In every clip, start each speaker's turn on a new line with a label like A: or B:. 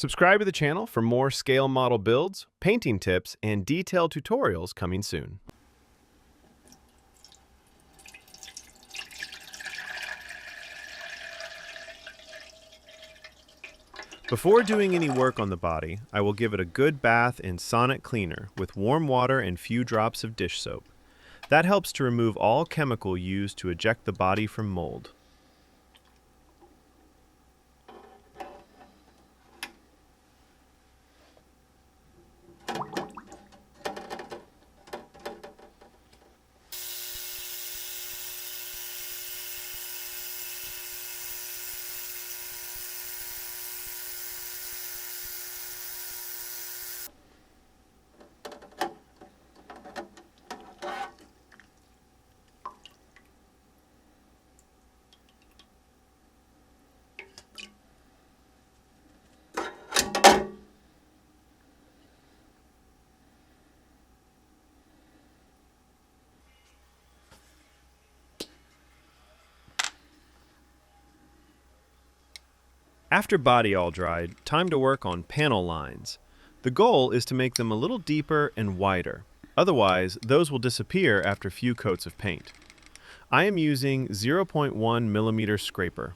A: Subscribe to the channel for more scale model builds, painting tips, and detailed tutorials coming soon. Before doing any work on the body, I will give it a good bath in sonic cleaner with warm water and few drops of dish soap. That helps to remove all chemical used to eject the body from mold. After body all dried, time to work on panel lines. The goal is to make them a little deeper and wider. Otherwise, those will disappear after a few coats of paint. I am using 0.1 millimeter scraper.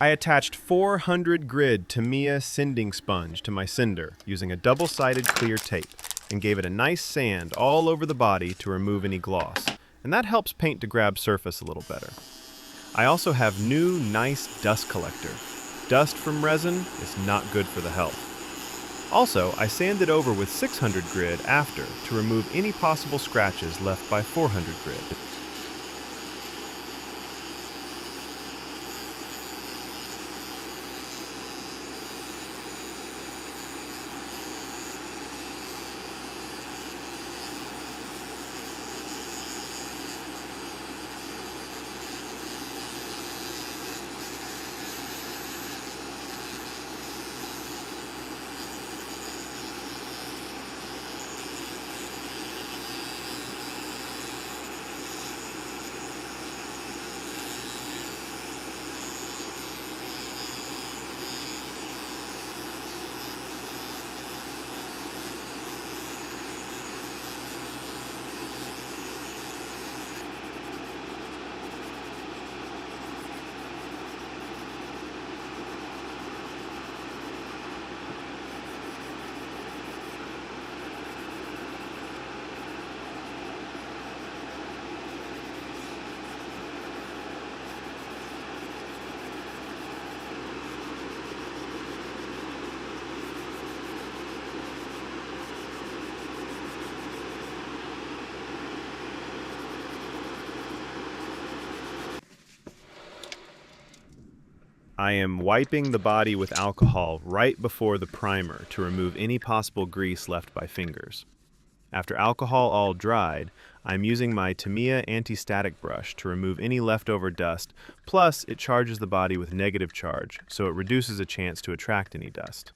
A: I attached 400 grit Tamiya sanding sponge to my cinder using a double-sided clear tape and gave it a nice sand all over the body to remove any gloss, and that helps paint to grab surface a little better. I also have new nice dust collector. Dust from resin is not good for the health. Also, I sanded over with 600 grit after to remove any possible scratches left by 400 grit. I am wiping the body with alcohol right before the primer to remove any possible grease left by fingers. After alcohol all dried, I'm using my Tamiya anti-static brush to remove any leftover dust, plus it charges the body with negative charge, so it reduces a chance to attract any dust.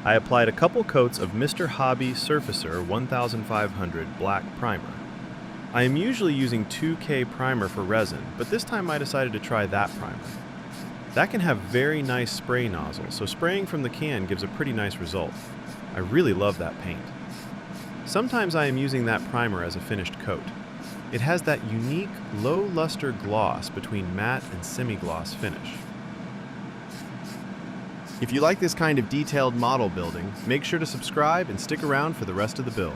A: I applied a couple coats of Mr. Hobby Surfacer 1500 black primer. I am usually using 2K primer for resin, but this time I decided to try that primer. That can have very nice spray nozzles, so spraying from the can gives a pretty nice result. I really love that paint. Sometimes I am using that primer as a finished coat. It has that unique, low luster gloss between matte and semi-gloss finish. If you like this kind of detailed model building, make sure to subscribe and stick around for the rest of the build.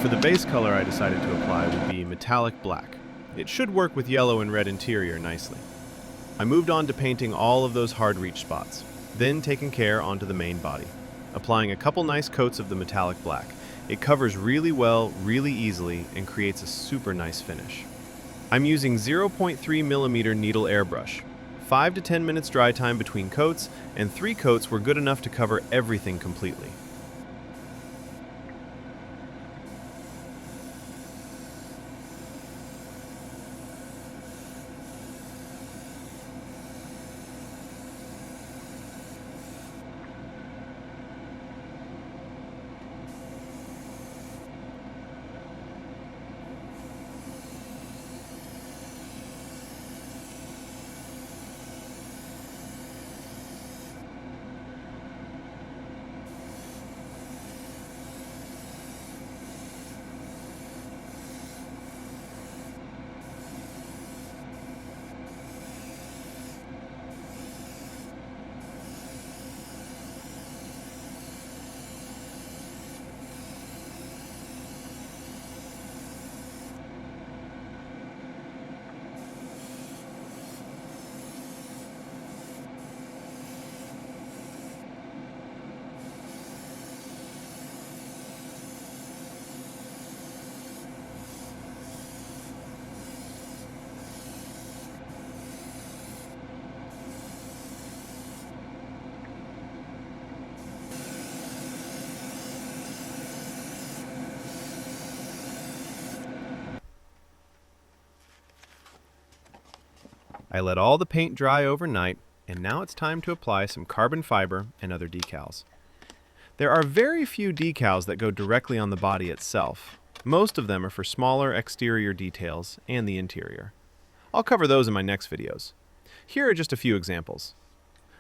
A: For the base color I decided to apply would be metallic black. It should work with yellow and red interior nicely. I moved on to painting all of those hard reach spots, then taking care onto the main body. Applying a couple nice coats of the metallic black. It covers really well, really easily, and creates a super nice finish. I'm using 0.3mm needle airbrush. 5 to 10 minutes dry time between coats, and 3 coats were good enough to cover everything completely. I let all the paint dry overnight, and now it's time to apply some carbon fiber and other decals. There are very few decals that go directly on the body itself. Most of them are for smaller exterior details and the interior. I'll cover those in my next videos. Here are just a few examples.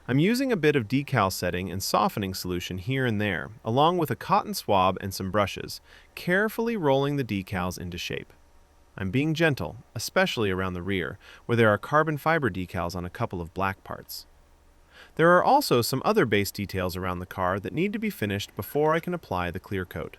A: I'm using a bit of decal setting and softening solution here and there, along with a cotton swab and some brushes, carefully rolling the decals into shape. I'm being gentle, especially around the rear, where there are carbon fiber decals on a couple of black parts. There are also some other base details around the car that need to be finished before I can apply the clear coat.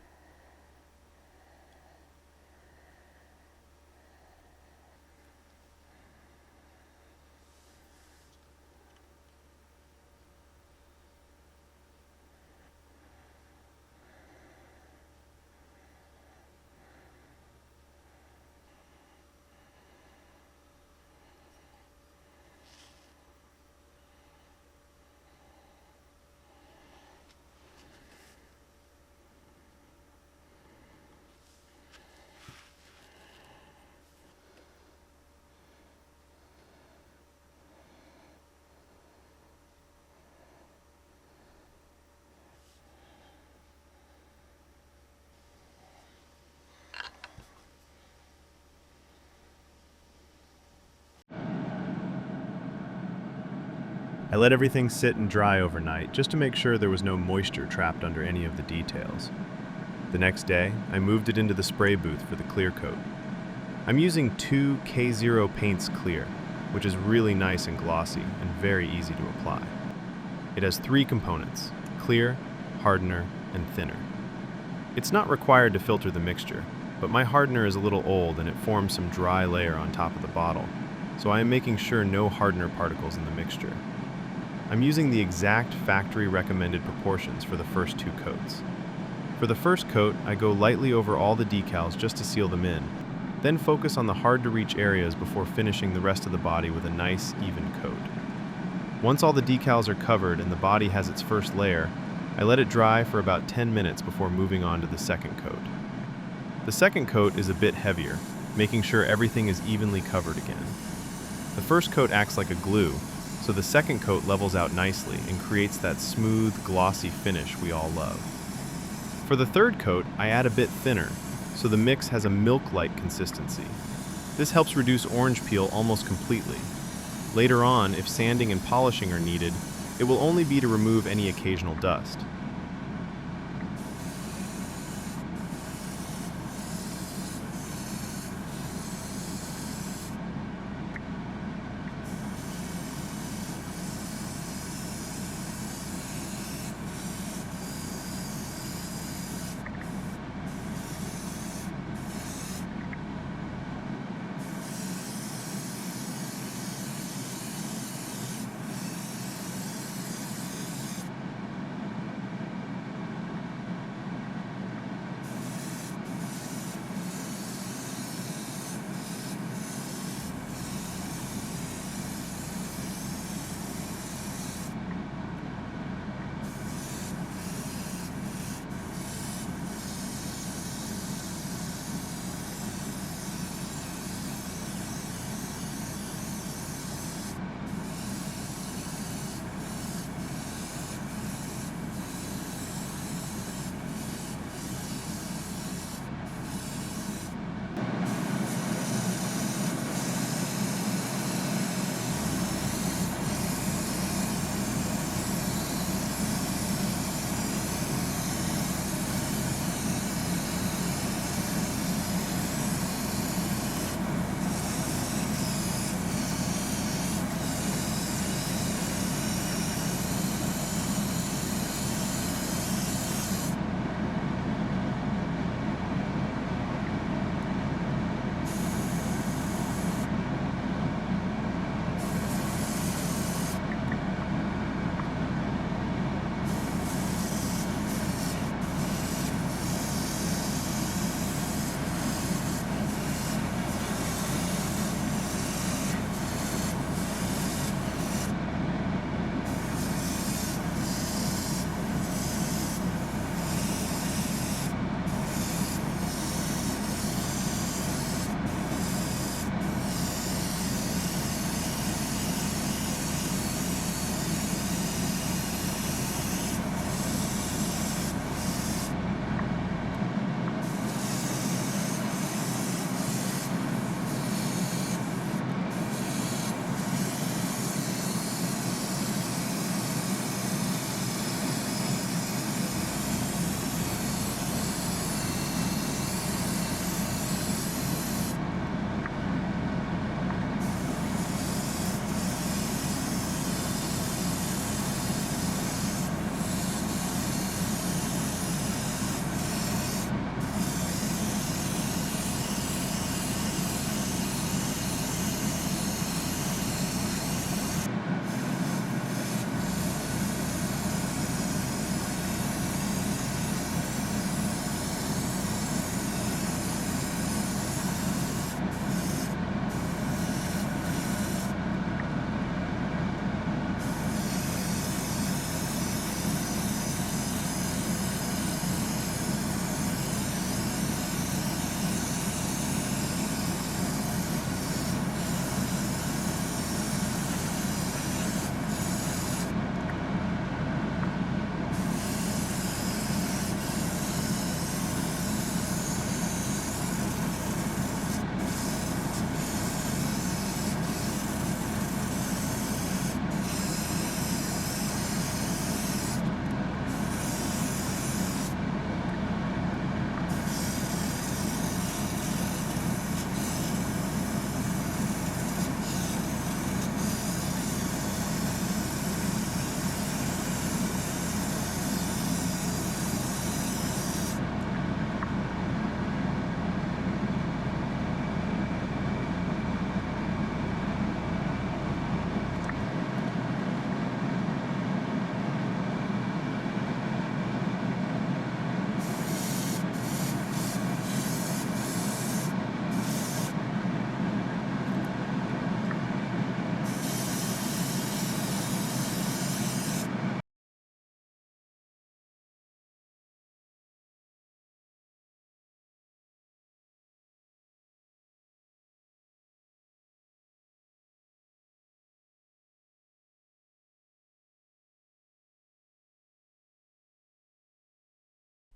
A: I let everything sit and dry overnight just to make sure there was no moisture trapped under any of the details. The next day, I moved it into the spray booth for the clear coat. I'm using 2 K0 Paints Clear, which is really nice and glossy and very easy to apply. It has 3 components: clear, hardener, and thinner. It's not required to filter the mixture, but my hardener is a little old and it forms some dry layer on top of the bottle, so I am making sure no hardener particles in the mixture. I'm using the exact factory recommended proportions for the first 2 coats. For the first coat, I go lightly over all the decals just to seal them in, then focus on the hard-to-reach areas before finishing the rest of the body with a nice, even coat. Once all the decals are covered and the body has its first layer, I let it dry for about 10 minutes before moving on to the second coat. The second coat is a bit heavier, making sure everything is evenly covered again. The first coat acts like a glue, so the second coat levels out nicely and creates that smooth, glossy finish we all love. For the third coat, I add a bit thinner, so the mix has a milk-like consistency. This helps reduce orange peel almost completely. Later on, if sanding and polishing are needed, it will only be to remove any occasional dust.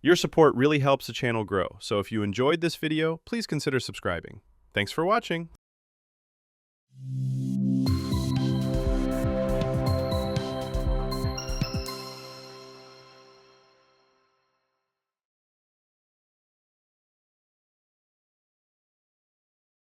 A: Your support really helps the channel grow, so if you enjoyed this video, please consider subscribing. Thanks for watching!